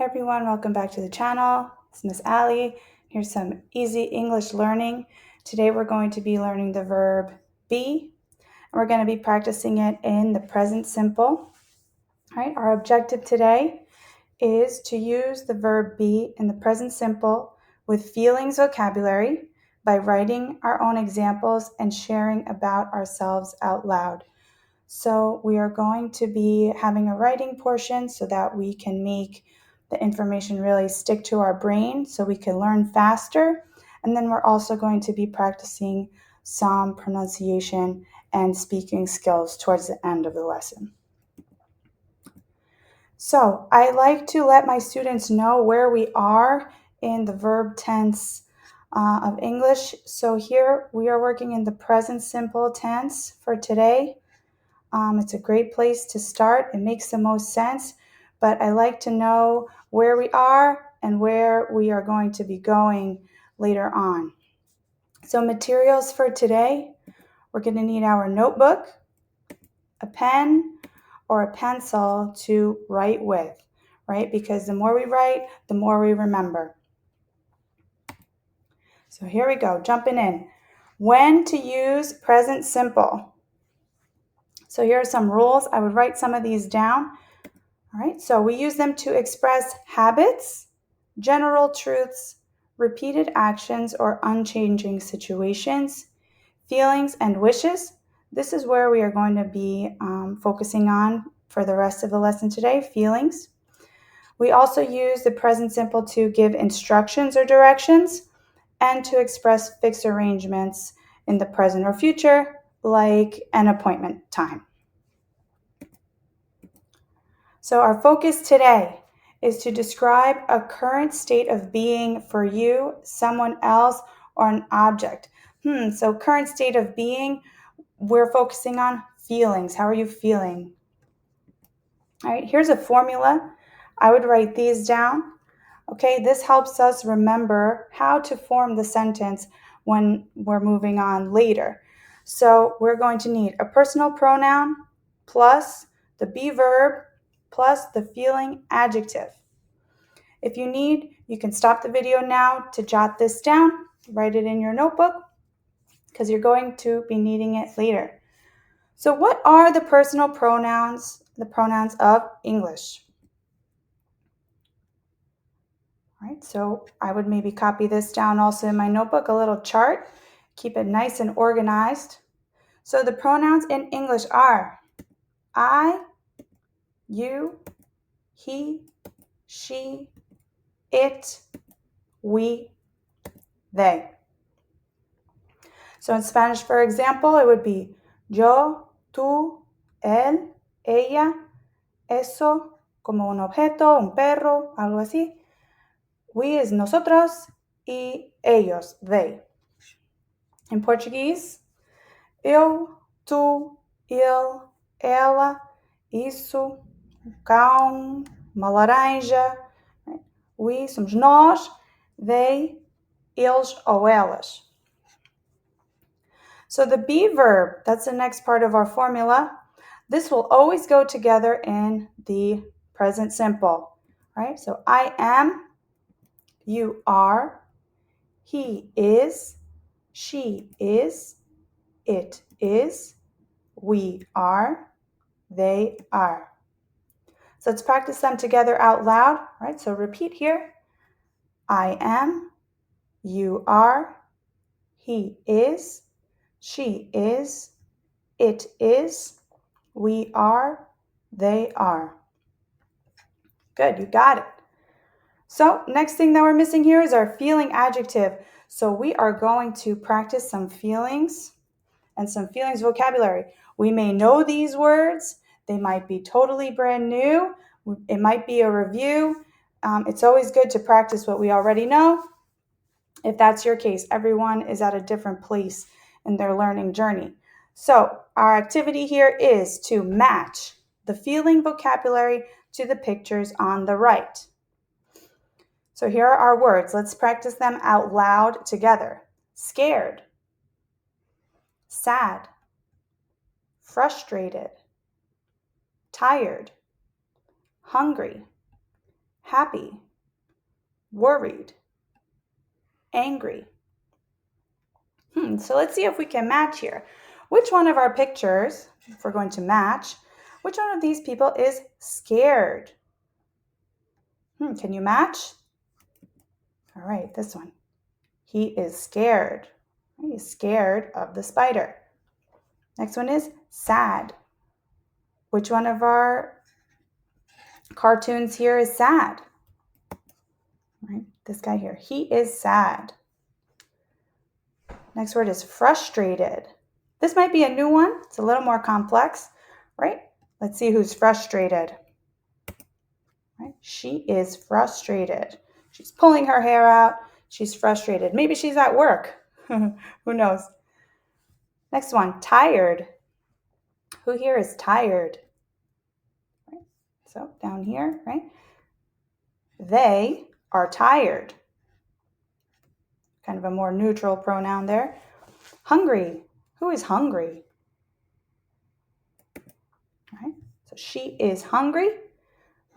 Hey everyone, welcome back to the channel. It's Miss Allie. Here's some easy English learning. Today we're going to be learning the verb be, and we're going to be practicing it in the present simple. All right, our objective today is to use the verb be in the present simple with feelings vocabulary by writing our own examples and sharing about ourselves out loud. So we are going to be having a writing portion so that we can make the information really stick to our brain so we can learn faster. And then we're also going to be practicing some pronunciation and speaking skills towards the end of the lesson. So I like to let my students know where we are in the verb tense of English. So here we are working in the present simple tense for today. It's a great place to start. It makes the most sense, but I like to know where we are and where we are going to be going later on. So materials for today, we're going to need our notebook, a pen, or a pencil to write with, right? Because the more we write, the more we remember. So here we go, jumping in. When to use present simple. So here are some rules. I would write some of these down. All right, so we use them to express habits, general truths, repeated actions or unchanging situations, feelings and wishes. This is where we are going to be focusing on for the rest of the lesson today, feelings. We also use the present simple to give instructions or directions and to express fixed arrangements in the present or future, like an appointment time. So our focus today is to describe a current state of being for you, someone else, or an object. So current state of being, we're focusing on feelings. How are you feeling? All right, here's a formula. I would write these down. Okay, this helps us remember how to form the sentence when we're moving on later. So we're going to need a personal pronoun plus the be verb plus the feeling adjective. If you need, you can stop the video now to jot this down, write it in your notebook, because you're going to be needing it later. So what are the personal pronouns, the pronouns of English? All right, so I would maybe copy this down also in my notebook, a little chart, keep it nice and organized. So the pronouns in English are I, you, he, she, it, we, they. So in Spanish, for example, it would be yo, tú, él, ella, eso, como un objeto, un perro, algo así. We is nosotros y ellos, they. In Portuguese, eu, tu, ele, ela, isso, um cão, uma laranja. We somos nós, they, eles ou elas. So the be verb, that's the next part of our formula. This will always go together in the present simple, right? So I am, you are, he is, she is, it is, we are, they are. So let's practice them together out loud, right? So repeat here. I am, you are, he is, she is, it is, we are, they are. Good, you got it. So next thing that we're missing here is our feeling adjective. So we are going to practice some feelings and some feelings vocabulary. We may know these words. They might be totally brand new. It might be a review. It's always good to practice what we already know. If that's your case, everyone is at a different place in their learning journey. So our activity here is to match the feeling vocabulary to the pictures on the right. So here are our words. Let's practice them out loud together. Scared, sad, frustrated, tired, hungry, happy, worried, angry. So let's see if we can match here. Which one of our pictures, if we're going to match, which one of these people is scared? Can you match? All right, this one. He is scared. He's scared of the spider. Next one is sad. Which one of our cartoons here is sad? Right, this guy here. He is sad. Next word is frustrated. This might be a new one. It's a little more complex, right? Let's see who's frustrated. Right? She is frustrated. She's pulling her hair out. She's frustrated. Maybe she's at work. Who knows? Next one, tired. Who here is tired? Right? So down here, right? They are tired. Kind of a more neutral pronoun there. Hungry. Who is hungry? Right? So she is hungry.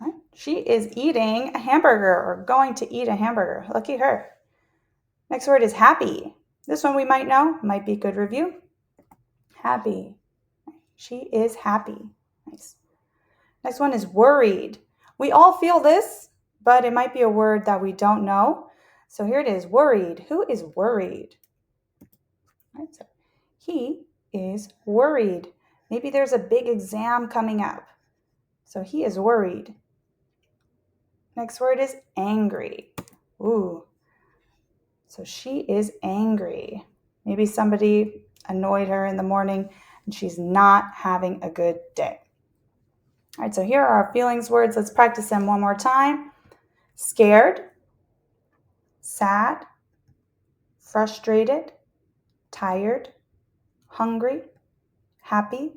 Right? She is eating a hamburger or going to eat a hamburger. Lucky her. Next word is happy. This one we might know. Might be a good review. Happy. She is happy. Nice. Next one is worried. We all feel this, but it might be a word that we don't know. So here it is, worried. Who is worried? Right, so he is worried. Maybe there's a big exam coming up. So he is worried. Next word is angry. Ooh. So she is angry. Maybe somebody annoyed her in the morning and she's not having a good day. All right, so here are our feelings words. Let's practice them one more time. Scared, sad, frustrated, tired, hungry, happy,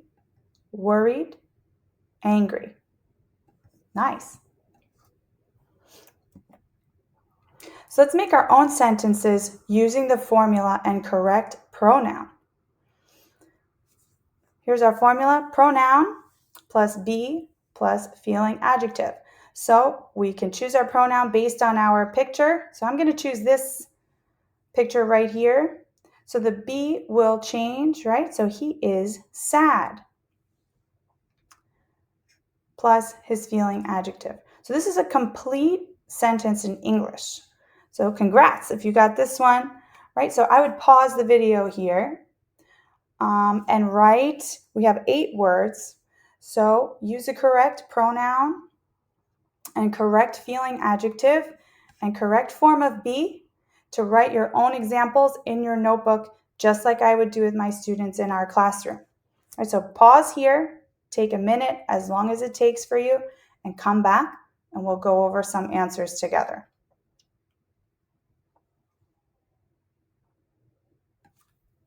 worried, angry. Nice. So let's make our own sentences using the formula and correct pronoun. Here's our formula, pronoun plus be plus feeling adjective. So we can choose our pronoun based on our picture. So I'm going to choose this picture right here. So the be will change, right? So he is sad plus his feeling adjective. So this is a complete sentence in English. So congrats if you got this one, right? So I would pause the video here and write, we have 8 words. So use the correct pronoun and correct feeling adjective and correct form of be to write your own examples in your notebook, just like I would do with my students in our classroom. All right, so pause here, take a minute, as long as it takes for you, and come back and we'll go over some answers together.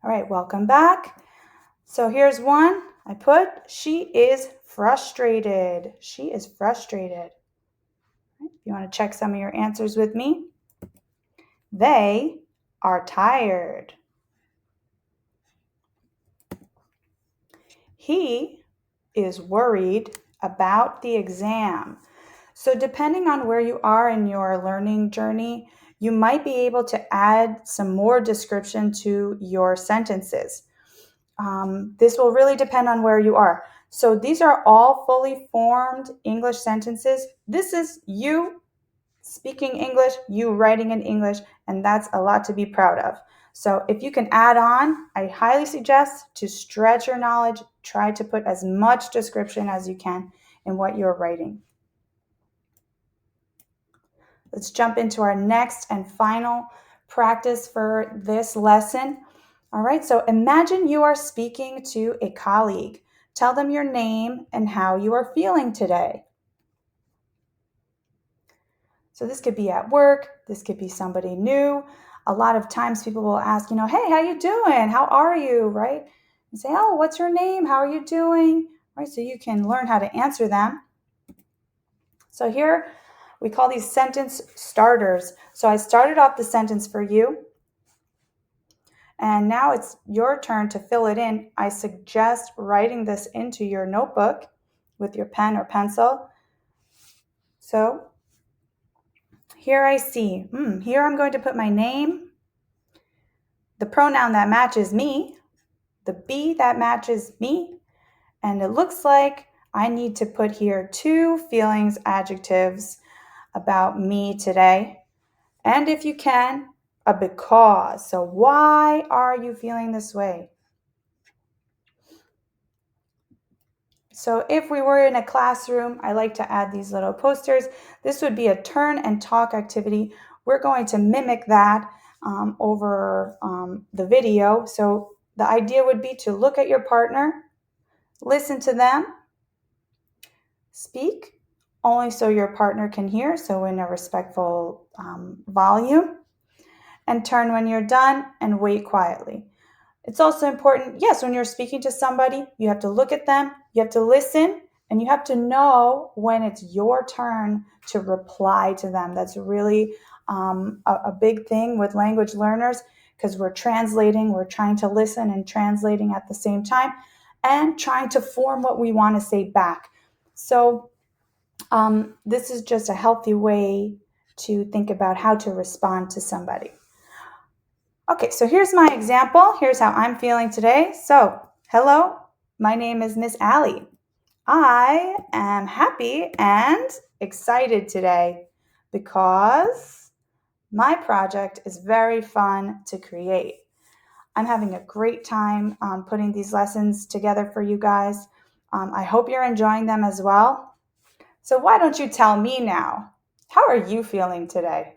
All right, welcome back. So here's one. I put, she is frustrated. She is frustrated. If you want to check some of your answers with me. They are tired. He is worried about the exam. So depending on where you are in your learning journey, you might be able to add some more description to your sentences. This will really depend on where you are. So these are all fully formed English sentences. This is you speaking English, you writing in English, and that's a lot to be proud of. So if you can add on, I highly suggest to stretch your knowledge, try to put as much description as you can in what you're writing. Let's jump into our next and final practice for this lesson. All right, so imagine you are speaking to a colleague. Tell them your name and how you are feeling today. So this could be at work, this could be somebody new. A lot of times people will ask, hey, how you doing? How are you, right? You say, oh, what's your name? How are you doing? Right, so you can learn how to answer them. So here we call these sentence starters. So I started off the sentence for you. And now it's your turn to fill it in. I suggest writing this into your notebook with your pen or pencil. So here I see. Here I'm going to put my name, the pronoun that matches me, the be that matches me, and it looks like I need to put here 2 feelings adjectives about me today. And if you can, a because. So why are you feeling this way? So if we were in a classroom, I like to add these little posters. This would be a turn and talk activity. We're going to mimic that over the video. So the idea would be to look at your partner, listen to them, speak only so your partner can hear, so in a respectful volume, and turn when you're done and wait quietly. It's also important, yes, when you're speaking to somebody, you have to look at them, you have to listen, and you have to know when it's your turn to reply to them. That's really a big thing with language learners because we're translating, we're trying to listen and translating at the same time and trying to form what we want to say back. So this is just a healthy way to think about how to respond to somebody. Okay, so here's my example. Here's how I'm feeling today. So, hello, my name is Miss Allie. I am happy and excited today because my project is very fun to create. I'm having a great time putting these lessons together for you guys. I hope you're enjoying them as well. So why don't you tell me now? How are you feeling today?